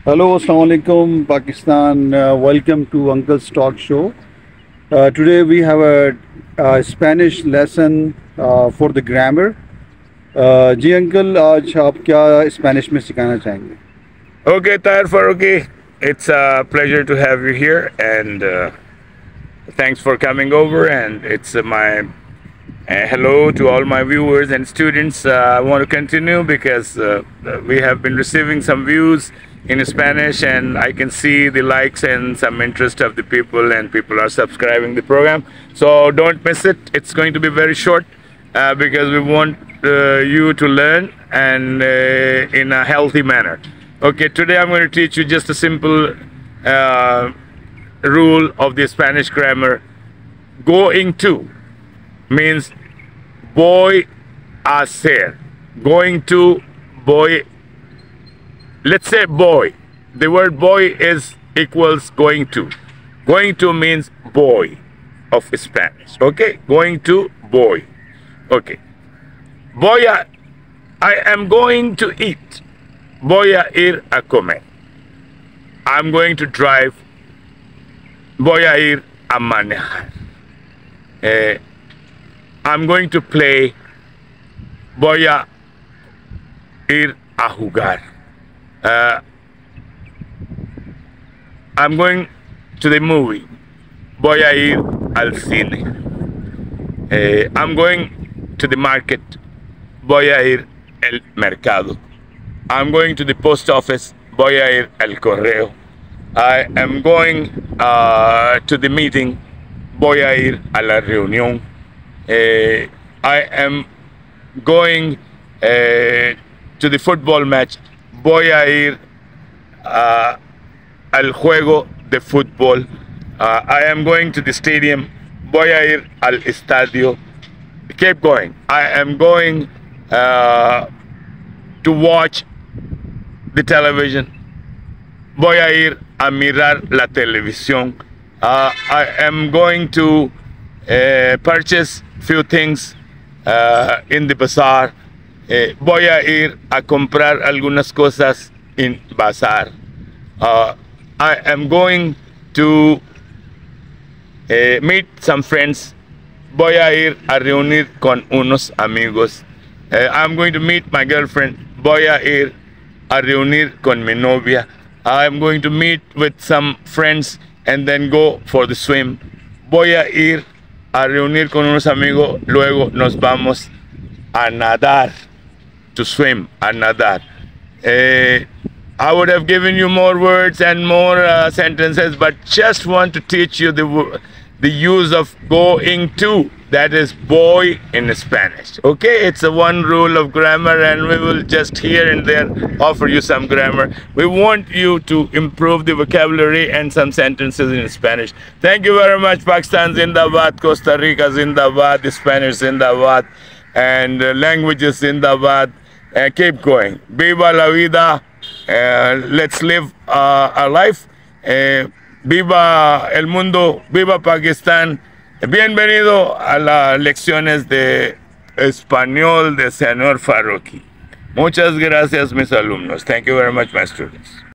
Hello, Assalamu alaikum, Pakistan. Welcome to Uncle's Talk Show. Today we have a Spanish lesson for the grammar. जी uncle, आज आप क्या Spanish में सिखाना चाहेंगे? Okay, Tahir Faruqi, it's a pleasure to have you here, and thanks for coming over. And it's my hello to all my viewers and students. I want to continue because we have been receiving some views in Spanish, and I can see the likes and some interest of the people, and people are subscribing the program. So don't miss it. It's going to be very short because we want you to learn and in a healthy manner. Okay, today I'm going to teach you just a simple rule of the Spanish grammar. Going to means voy a hacer. Going to, voy. Let's say boy. The word boy is equals going to. Going to means boy of Spanish. Okay, going to, boy. Okay. Voy a, I am going to eat. Voy a ir a comer. I'm going to drive. Voy a ir a manejar. I'm going to play. Voy a ir a jugar. I'm going to the movie. Voy a ir al cine. I'm going to the market. Voy a ir al mercado. I'm going to the post office. Voy a ir al correo. I am going to the meeting. Voy a ir a la reunión. I am going to the football match. Voy a ir al juego de fútbol. I am going to the stadium. Voy a ir al estadio. Keep going. I am going to watch the television. Voy a ir a mirar la televisión. I am going to purchase few things in the bazaar. Voy a ir a comprar algunas cosas in bazar. I am going to meet some friends. Voy a ir a reunir con unos amigos. I'm going to meet my girlfriend. Voy a ir a reunir con mi novia. I'm going to meet with some friends and then go for the swim. Voy a ir a reunir con unos amigos. Luego nos vamos a nadar. To swim, a nadar. I would have given you more words and more sentences, but just want to teach you the use of going to. That is voy in Spanish. Okay, it's a one rule of grammar, and we will just here and there offer you some grammar. We want you to improve the vocabulary and some sentences in Spanish. Thank you very much. Pakistan Zindabad, Costa Rica Zindabad, Spanish Zindabad, and languages Zindabad. Keep going. Viva la vida. Let's live our life. Viva el mundo. Viva Pakistán. Bienvenido a las lecciones de español de señor Faruqi. Muchas gracias, mis alumnos. Thank you very much, my students.